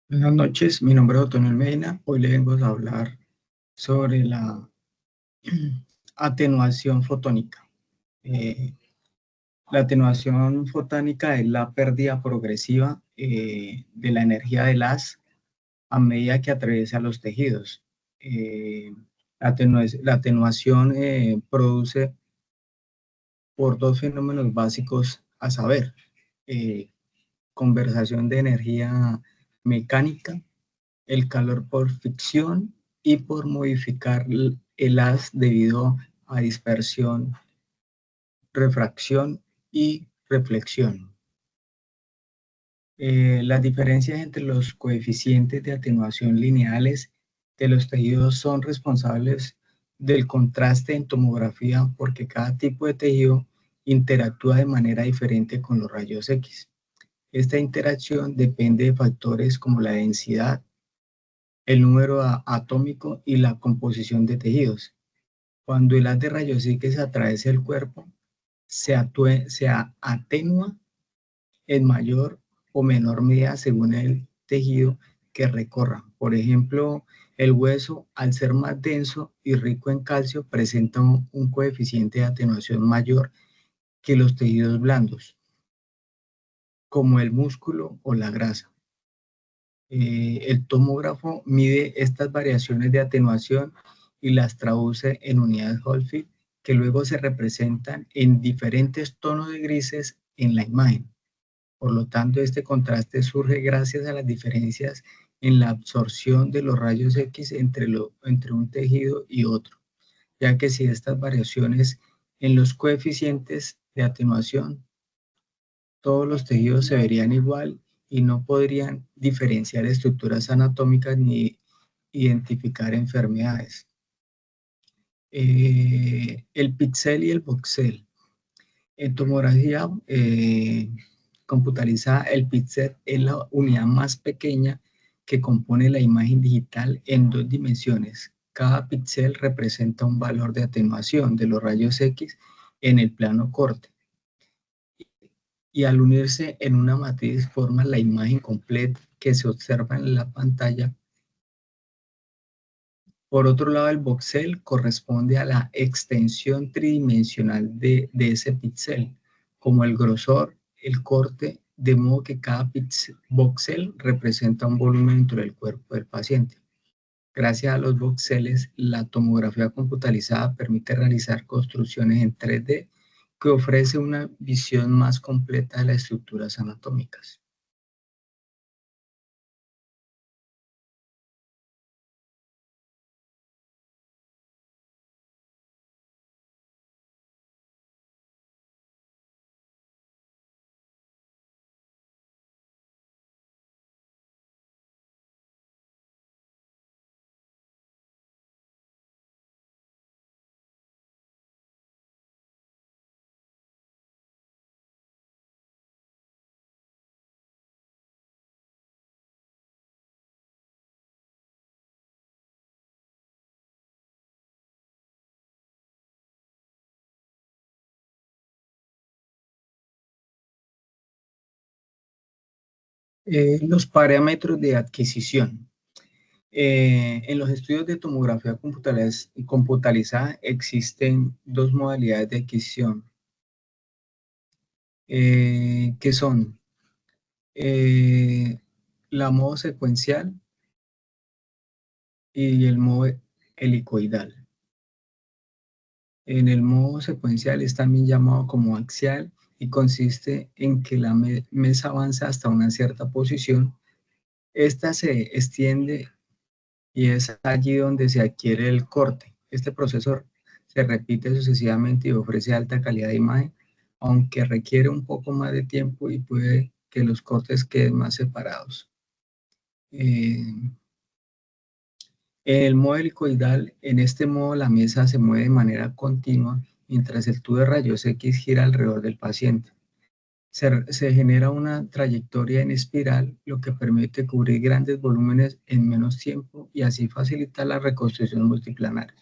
Buenas noches, mi nombre es Otoniel Medina. Hoy le vengo a hablar sobre la atenuación fotónica. Eh, la atenuación fotónica es la pérdida progresiva de la energía del haz a medida que atraviesa los tejidos. Eh, la atenuación produce por dos fenómenos básicos, a saber, eh, conversación de energía mecánica, el calor por fricción y por modificar el haz debido a dispersión, refracción y reflexión. Las diferencias entre los coeficientes de atenuación lineales de los tejidos son responsables del contraste en tomografía porque cada tipo de tejido interactúa de manera diferente con los rayos X. Esta interacción depende de factores como la densidad, el número atómico y la composición de tejidos. Cuando el haz de rayos X atraviesa el cuerpo, se atenúa en mayor o menor medida según el tejido que recorra. Por ejemplo, el hueso, al ser más denso y rico en calcio, presenta un coeficiente de atenuación mayor que los tejidos blandos, como el músculo o la grasa. El tomógrafo mide estas variaciones de atenuación y las traduce en unidades Hohlfeld que luego se representan en diferentes tonos de grises en la imagen. Por lo tanto, este contraste surge gracias a las diferencias en la absorción de los rayos X entre un tejido y otro, ya que si estas variaciones en los coeficientes de atenuación, todos los tejidos se verían igual y no podrían diferenciar estructuras anatómicas ni identificar enfermedades. El píxel y el voxel. En tomografía computarizada, el píxel es la unidad más pequeña que compone la imagen digital en dos dimensiones. Cada píxel representa un valor de atenuación de los rayos X en el plano corte. Y al unirse en una matriz forman la imagen completa que se observa en la pantalla. Por otro lado, el voxel corresponde a la extensión tridimensional de ese píxel, como el grosor, el corte, de modo que cada voxel representa un volumen dentro del cuerpo del paciente. Gracias a los voxeles, la tomografía computarizada permite realizar construcciones en 3D que ofrece una visión más completa de las estructuras anatómicas. Los parámetros de adquisición. En los estudios de tomografía computarizada existen dos modalidades de adquisición, que son eh, la modo secuencial y el modo helicoidal. En el modo secuencial es también llamado como axial y consiste en que la mesa avanza hasta una cierta posición. Esta se extiende y es allí donde se adquiere el corte. Este proceso se repite sucesivamente y ofrece alta calidad de imagen, aunque requiere un poco más de tiempo y puede que los cortes queden más separados. En el modo helicoidal, en este modo la mesa se mueve de manera continua mientras el tubo de rayos X gira alrededor del paciente. Se genera una trayectoria en espiral, lo que permite cubrir grandes volúmenes en menos tiempo y así facilitar la reconstrucción multiplanar.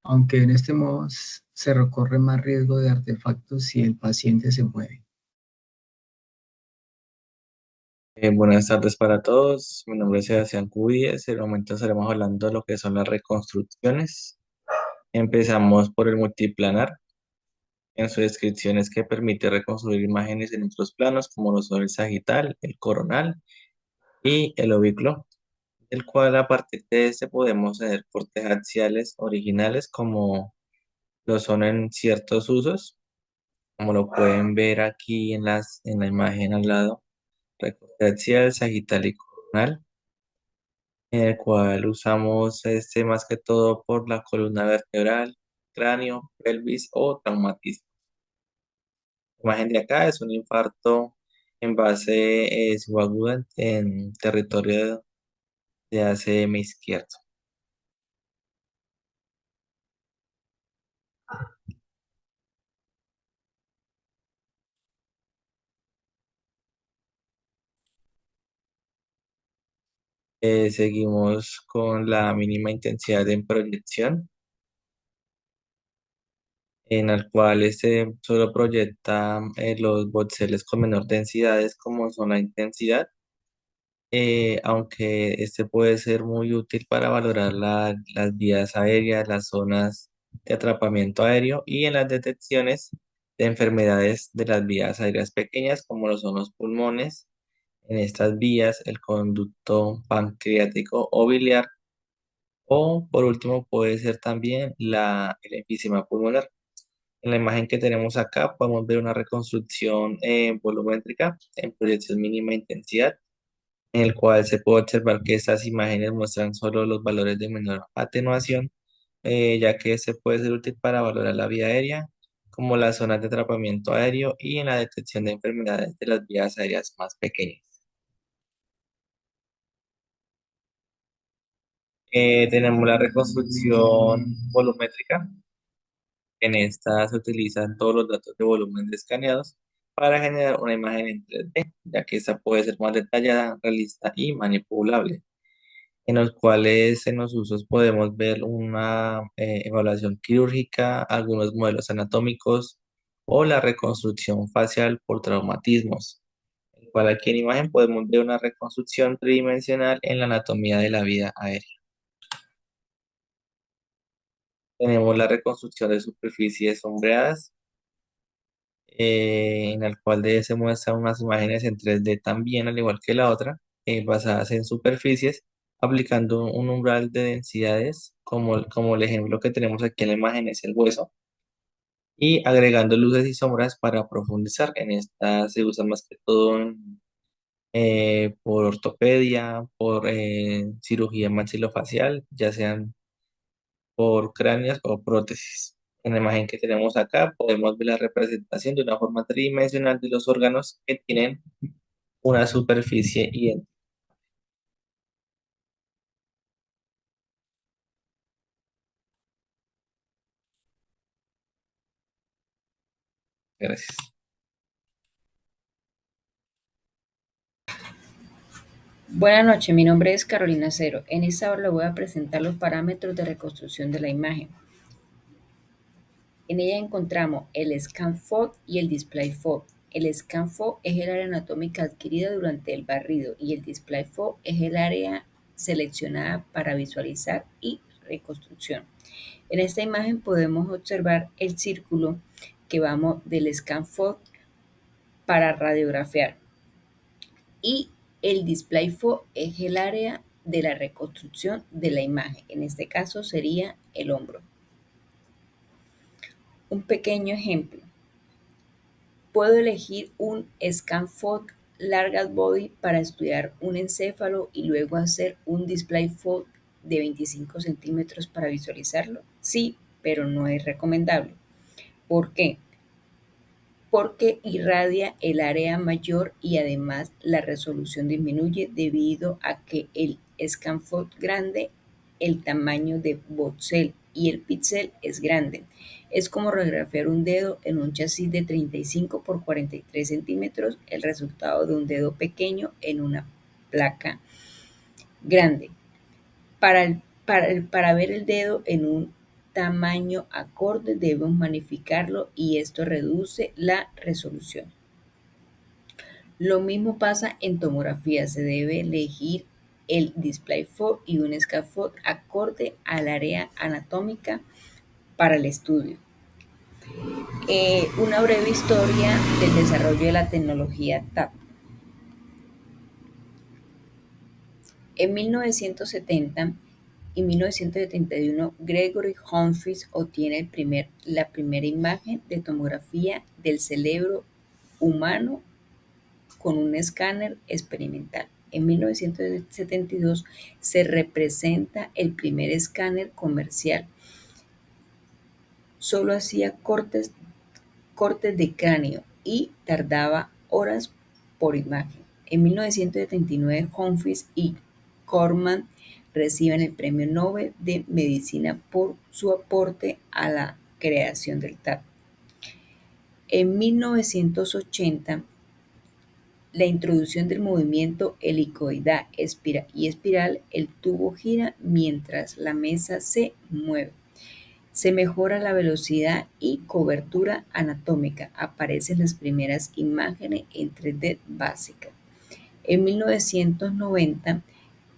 Aunque en este modo se recorre más riesgo de artefactos si el paciente se mueve. Buenas tardes para todos. Mi nombre es Sebastián Cubíes. En el momento estaremos hablando de lo que son las reconstrucciones. Empezamos por el multiplanar. En su descripción es que permite reconstruir imágenes en otros planos, como lo son el sagital, el coronal y el oblicuo, del cual a partir de este podemos tener cortes axiales originales, como lo son en ciertos usos, como lo pueden ver aquí en la imagen al lado, recorte axial, sagital y coronal, en el cual usamos este más que todo por la columna vertebral, cráneo, pelvis o traumatismo. La imagen de acá es un infarto en base subaguda en territorio de ACM izquierdo. Seguimos con la mínima intensidad en proyección, en el cual este solo proyecta los voxeles con menor densidades, como son la intensidad, aunque este puede ser muy útil para valorar las vías aéreas, las zonas de atrapamiento aéreo y en las detecciones de enfermedades de las vías aéreas pequeñas, como lo son los pulmones. En estas vías, el conducto pancreático o biliar, o por último puede ser también el enfisema pulmonar. En la imagen que tenemos acá podemos ver una reconstrucción volumétrica en proyección mínima intensidad, en el cual se puede observar que estas imágenes muestran solo los valores de menor atenuación, ya que se puede ser útil para valorar la vía aérea, como las zonas de atrapamiento aéreo y en la detección de enfermedades de las vías aéreas más pequeñas. Tenemos la reconstrucción volumétrica. En esta se utilizan todos los datos de volumen escaneados para generar una imagen en 3D, ya que esta puede ser más detallada, realista y manipulable, en los cuales en los usos podemos ver una evaluación quirúrgica, algunos modelos anatómicos o la reconstrucción facial por traumatismos, el cual aquí en imagen podemos ver una reconstrucción tridimensional en la anatomía de la vida aérea. Tenemos la reconstrucción de superficies sombreadas, en el cual se muestran unas imágenes en 3D también, al igual que la otra, basadas en superficies, aplicando un umbral de densidades, como el ejemplo que tenemos aquí en la imagen es el hueso, y agregando luces y sombras para profundizar. En esta se usa más que todo por ortopedia, por cirugía maxilofacial, ya sean por cráneos o prótesis. En la imagen que tenemos acá podemos ver la representación de una forma tridimensional de los órganos que tienen una superficie idéntica. Gracias. Buenas noches, mi nombre es Carolina Cero. En esta hora le voy a presentar los parámetros de reconstrucción de la imagen. En ella encontramos el scan FOD y el display FOD. El scan FOD es el área anatómica adquirida durante el barrido y el display FOD es el área seleccionada para visualizar y reconstrucción. En esta imagen podemos observar el círculo que vamos del scan FOD para radiografiar y el display FO es el área de la reconstrucción de la imagen. En este caso sería el hombro. Un pequeño ejemplo. Puedo elegir un scan FOD largas body para estudiar un encéfalo y luego hacer un display FOD de 25 centímetros para visualizarlo. Sí, pero no es recomendable. ¿Por qué? Porque irradia el área mayor y además la resolución disminuye debido a que el scanfold grande, el tamaño de voxel y el píxel es grande. Es como radiografiar un dedo en un chasis de 35 por 43 centímetros, el resultado de un dedo pequeño en una placa grande. Para ver el dedo en un tamaño acorde debemos magnificarlo y esto reduce la resolución. Lo mismo pasa en tomografía, se debe elegir el DisplayFold y un scaffold acorde al área anatómica para el estudio. Una breve historia del desarrollo de la tecnología TAP. En 1970 y 1971, Gregory Humphreys obtiene la primera imagen de tomografía del cerebro humano con un escáner experimental. En 1972 se representa el primer escáner comercial. Solo hacía cortes de cráneo y tardaba horas por imagen. En 1979, Humphreys y Corman reciben el Premio Nobel de Medicina por su aporte a la creación del TAP. En 1980, la introducción del movimiento helicoidal y espiral, el tubo gira mientras la mesa se mueve. Se mejora la velocidad y cobertura anatómica. Aparecen las primeras imágenes en 3D básica. En 1990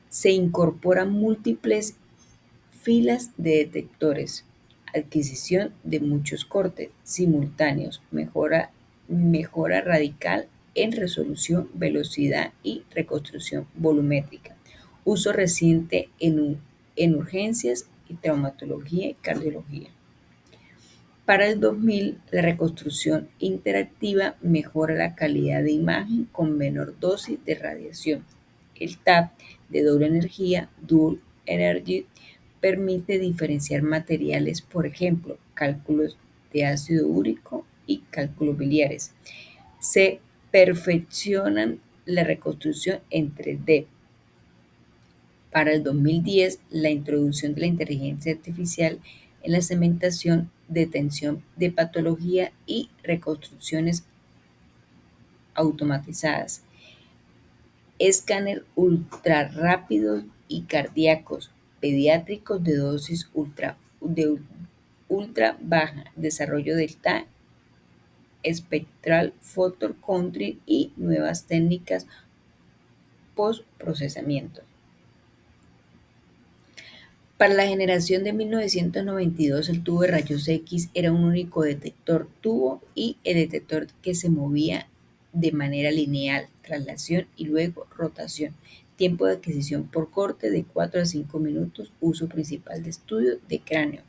se incorporan múltiples filas de detectores, adquisición de muchos cortes simultáneos, mejora radical en resolución, velocidad y reconstrucción volumétrica. Uso reciente en urgencias y traumatología y cardiología. Para el 2000, la reconstrucción interactiva mejora la calidad de imagen con menor dosis de radiación. El TAP de doble energía, Dual Energy, permite diferenciar materiales, por ejemplo, cálculos de ácido úrico y cálculos biliares. Se perfeccionan la reconstrucción en 3D. Para el 2010, la introducción de la inteligencia artificial en la segmentación, detención de patología y reconstrucciones automatizadas. Escáner ultra rápidos y cardíacos pediátricos de dosis ultra baja, desarrollo del TAC, espectral photocounting y nuevas técnicas post-procesamiento. Para la generación de 1992, el tubo de rayos X era un único detector tubo y el detector que se movía de manera lineal, traslación y luego rotación. Tiempo de adquisición por corte de 4 a 5 minutos, uso principal de estudio de cráneo.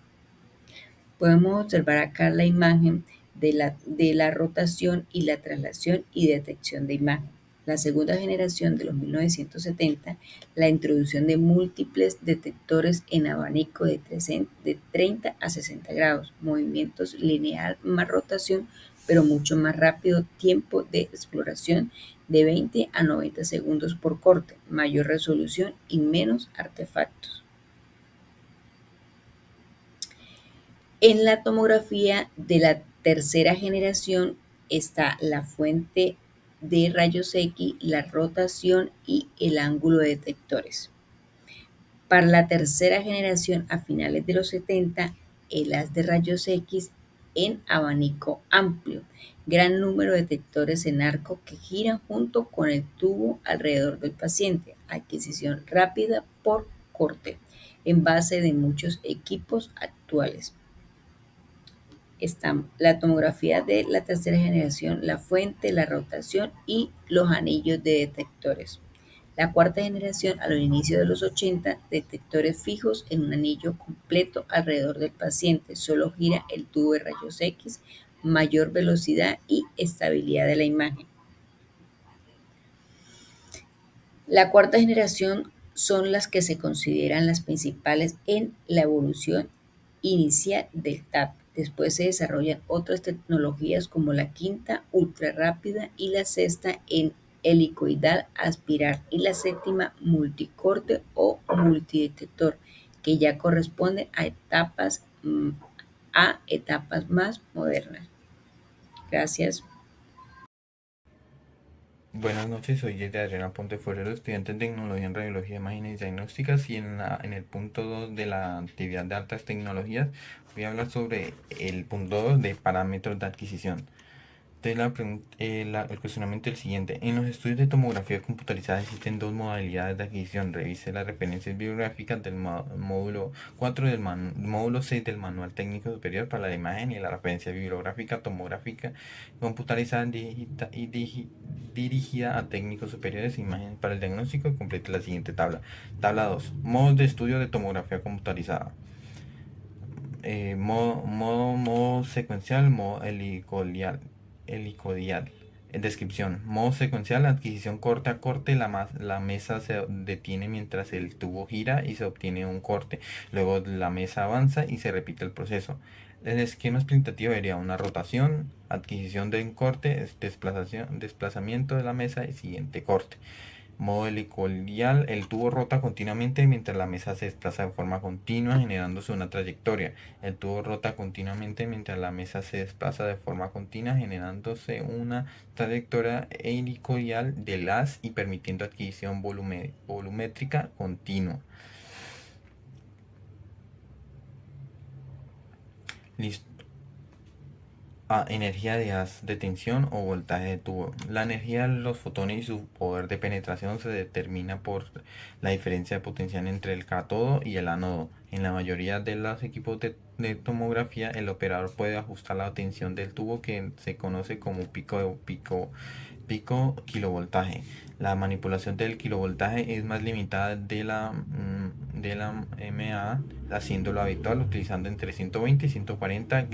Podemos observar acá la imagen de la rotación y la traslación y detección de imagen. La segunda generación de los 1970, la introducción de múltiples detectores en abanico de 30 a 60 grados, movimientos lineal más rotación, pero mucho más rápido, tiempo de exploración de 20 a 90 segundos por corte, mayor resolución y menos artefactos. En la tomografía de la tercera generación está la fuente de rayos X, la rotación y el ángulo de detectores. Para la tercera generación, a finales de los 70, el haz de rayos X en abanico amplio, gran número de detectores en arco que giran junto con el tubo alrededor del paciente, adquisición rápida por corte, en base de muchos equipos actuales. Están la tomografía de la tercera generación, la fuente, la rotación y los anillos de detectores. La cuarta generación, a los inicios de los 80, detectores fijos en un anillo completo alrededor del paciente. Solo gira el tubo de rayos X, mayor velocidad y estabilidad de la imagen. La cuarta generación son las que se consideran las principales en la evolución inicial del TAP. Después se desarrollan otras tecnologías como la quinta, ultra rápida, y la sexta en helicoidal aspiral, y la séptima, multicorte o multidetector, que ya corresponden a etapas más modernas. Gracias. Buenas noches, soy Jesse Adriana Ponteforero, estudiante en Tecnología en Radiología, Imágenes y Diagnósticas, y en el punto 2 de la actividad de altas tecnologías voy a hablar sobre el punto 2 de parámetros de adquisición. El cuestionamiento es el siguiente. En los estudios de tomografía computarizada existen dos modalidades de adquisición. Revise las referencias bibliográficas del módulo 4 del módulo 6 del Manual Técnico Superior para la Imagen y la referencia bibliográfica tomográfica computarizada dirigida a técnicos superiores e imagen para el diagnóstico y complete la siguiente tabla. Tabla 2. Modos de estudio de tomografía computarizada. Modo secuencial, modo helicodial. Descripción. Modo secuencial, adquisición corte a corte. La mesa se detiene mientras el tubo gira y se obtiene un corte. Luego la mesa avanza y se repite el proceso. El esquema explicativo sería una rotación, adquisición de un corte, desplazamiento de la mesa y siguiente corte. Modo helicoidal, el tubo rota continuamente mientras la mesa se desplaza de forma continua generándose una trayectoria. El tubo rota continuamente mientras la mesa se desplaza de forma continua generándose una trayectoria helicoidal del haz y permitiendo adquisición volumétrica continua. Listo. Energía de haz de tensión o voltaje de tubo. La energía de los fotones y su poder de penetración se determina por la diferencia de potencial entre el cátodo y el ánodo. En la mayoría de los equipos de tomografía, el operador puede ajustar la tensión del tubo, que se conoce como pico kilovoltaje. La manipulación del kilovoltaje es más limitada de la MA, haciéndolo habitual utilizando entre 120 y 140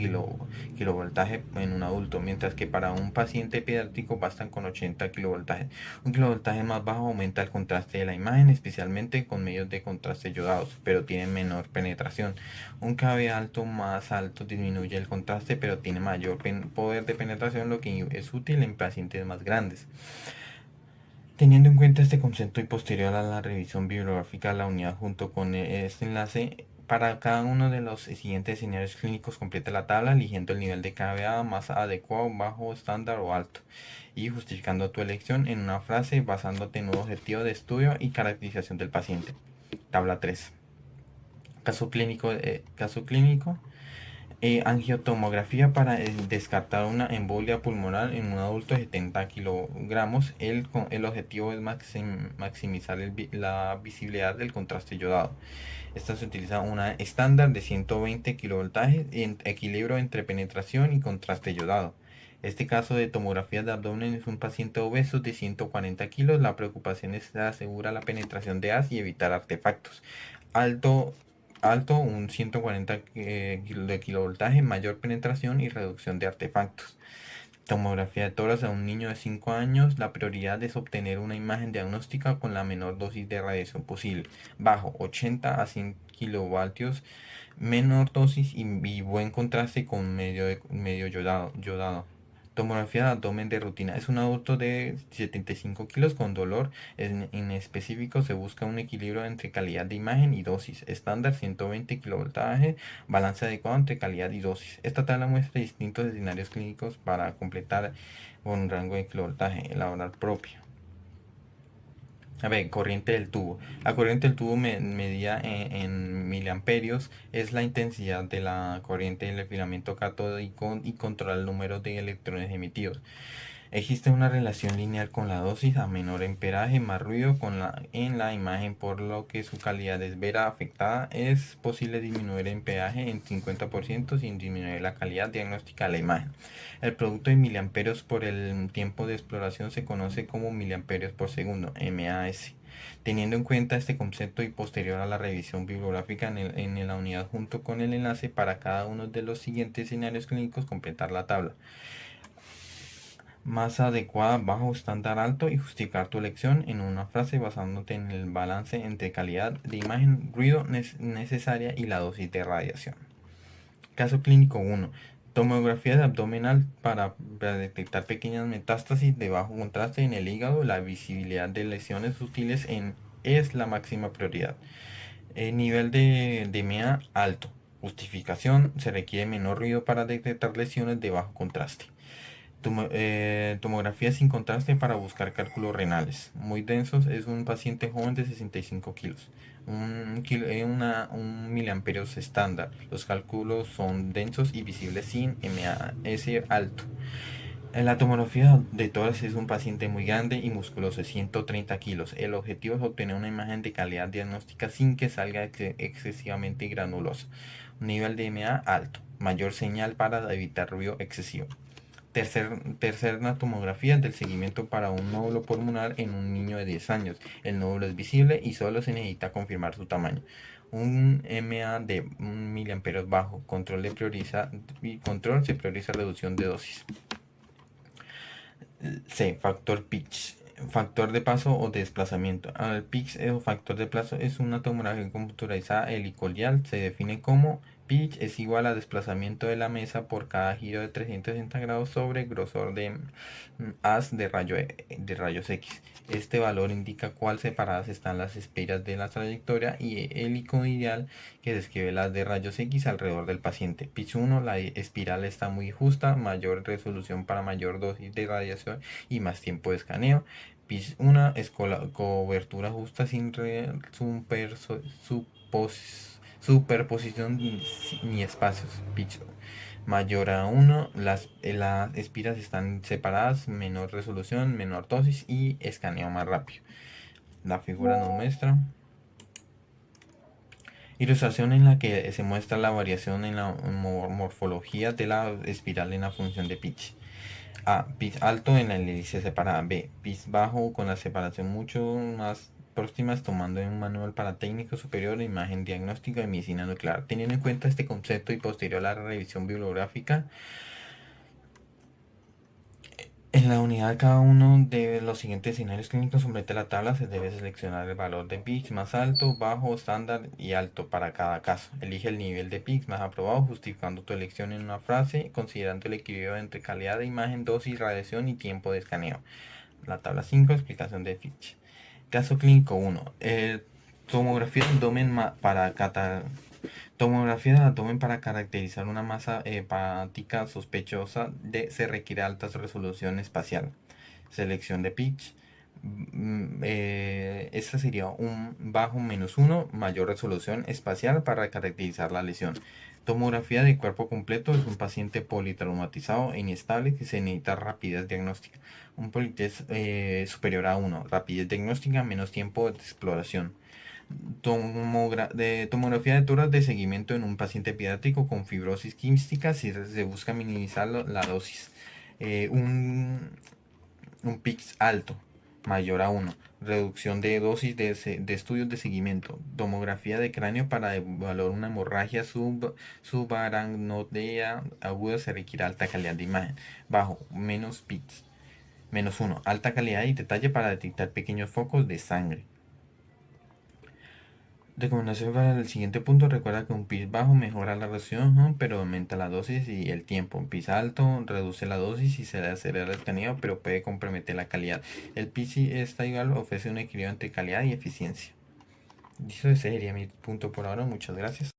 kilovoltaje en un adulto, mientras que para un paciente pediátrico bastan con 80 kilovoltajes. Un kilovoltaje más bajo aumenta el contraste de la imagen, especialmente con medios de contraste yodados, pero tiene menor penetración. Un KB alto más alto disminuye el contraste, pero tiene mayor poder de penetración, lo que es útil en pacientes más grandes. Teniendo en cuenta este concepto y posterior a la revisión bibliográfica de la unidad junto con este enlace, para cada uno de los siguientes escenarios clínicos completa la tabla eligiendo el nivel de KBA más adecuado, bajo, estándar o alto, y justificando tu elección en una frase basándote en un objetivo de estudio y caracterización del paciente. Tabla 3. Caso clínico. Angiotomografía para descartar una embolia pulmonar en un adulto de 70 kilogramos. El objetivo es maximizar la visibilidad del contraste yodado. Esta se utiliza una estándar de 120 kilovoltajes en equilibrio entre penetración y contraste yodado. Este caso de tomografía de abdomen es un paciente obeso de 140 kilos. La preocupación es asegurar la penetración de haz y evitar artefactos. Alto, un 140 de kilovoltaje, mayor penetración y reducción de artefactos. Tomografía de tórax a un niño de 5 años. La prioridad es obtener una imagen diagnóstica con la menor dosis de radiación posible. Bajo, 80 a 100 kilovatios. Menor dosis y buen contraste con medio yodado. Tomografía de abdomen de rutina. Es un adulto de 75 kilos con dolor. En específico se busca un equilibrio entre calidad de imagen y dosis. Estándar 120 kilovoltaje. Balance adecuado entre calidad y dosis. Esta tabla muestra distintos escenarios clínicos para completar con un rango de kilovoltaje. Elaborar propio. A ver, corriente del tubo. La corriente del tubo medida en miliamperios es la intensidad de la corriente del filamento catódico y controla el número de electrones emitidos. Existe una relación lineal con la dosis. A menor amperaje, más ruido en la imagen, por lo que su calidad es vera afectada. Es posible disminuir el amperaje en 50% sin disminuir la calidad diagnóstica de la imagen. El producto de miliamperios por el tiempo de exploración se conoce como miliamperios por segundo, MAS. Teniendo en cuenta este concepto y posterior a la revisión bibliográfica en la unidad junto con el enlace, para cada uno de los siguientes escenarios clínicos completar la tabla. Más adecuada, bajo, estándar, alto, y justificar tu elección en una frase basándote en el balance entre calidad de imagen, ruido necesaria y la dosis de radiación. Caso clínico 1. Tomografía de abdominal para detectar pequeñas metástasis de bajo contraste en el hígado. La visibilidad de lesiones sutiles es la máxima prioridad. Nivel de MEA alto. Justificación: se requiere menor ruido para detectar lesiones de bajo contraste. Tomografía sin contraste para buscar cálculos renales muy densos. Es un paciente joven de 65 kilos. Un miliamperios estándar. Los cálculos son densos y visibles sin MAS alto. La tomografía de tórax es un paciente muy grande y musculoso, 130 kilos. El objetivo es obtener una imagen de calidad diagnóstica sin que salga excesivamente granulosa. Un nivel de MA alto, mayor señal para evitar ruido excesivo. Tercera tomografía del seguimiento para un nódulo pulmonar en un niño de 10 años. El nódulo es visible y solo se necesita confirmar su tamaño. Un MA de 1 mA bajo. Control se prioriza reducción de dosis. C. Factor pitch. Factor de paso o de desplazamiento. El pitch o factor de paso es una tomografía computarizada helicoidal. Se define como pitch es igual a desplazamiento de la mesa por cada giro de 360 grados sobre grosor de haz de rayos X. Este valor indica cuál separadas están las espiras de la trayectoria y helicoidal que describe las de rayos X alrededor del paciente. Pitch 1, la espiral está muy justa, mayor resolución para mayor dosis de radiación y más tiempo de escaneo. Pitch 1 es cobertura justa sin superposición ni espacios. Pitch mayor a 1, las espiras están separadas, menor resolución, menor dosis y escaneo más rápido. La figura nos muestra ilustración en la que se muestra la variación en la morfología de la espiral en la función de pitch. A. Pitch alto en la hélice separada. B. Pitch bajo con la separación mucho más próximas, tomando en un manual para técnico superior de imagen diagnóstica de medicina nuclear. Teniendo en cuenta este concepto y posterior a la revisión bibliográfica, en la unidad cada uno de los siguientes escenarios clínicos somete la tabla. Se debe seleccionar el valor de pitch más alto, bajo, estándar y alto para cada caso. Elige el nivel de pitch más aprobado, justificando tu elección en una frase, considerando el equilibrio entre calidad de imagen, dosis, radiación y tiempo de escaneo. La tabla 5, explicación de pitch. Caso clínico 1. Tomografía de abdomen Tomografía del abdomen para caracterizar una masa hepática sospechosa se requiere alta resolución espacial. Selección de pitch. Esta sería un bajo -1, mayor resolución espacial para caracterizar la lesión. Tomografía de cuerpo completo es un paciente politraumatizado e inestable que se necesita rapidez diagnóstica. Un politest superior a 1, rapidez diagnóstica, menos tiempo de exploración. Tomografía de tórax de seguimiento en un paciente pediátrico con fibrosis quística si se busca minimizar la dosis. Un pitch alto, mayor a 1. Reducción de dosis de estudios de seguimiento. Tomografía de cráneo para evaluar una hemorragia subaracnoidea aguda se requiere alta calidad de imagen. Bajo, menos pitch. -1. Alta calidad y detalle para detectar pequeños focos de sangre. Recomendación para el siguiente punto: recuerda que un pitch bajo mejora la resolución, pero aumenta la dosis y el tiempo. Un pitch alto reduce la dosis y se le acelera el escaneo, pero puede comprometer la calidad. El pitch está igual, ofrece un equilibrio entre calidad y eficiencia. Ese sería mi punto por ahora. Muchas gracias.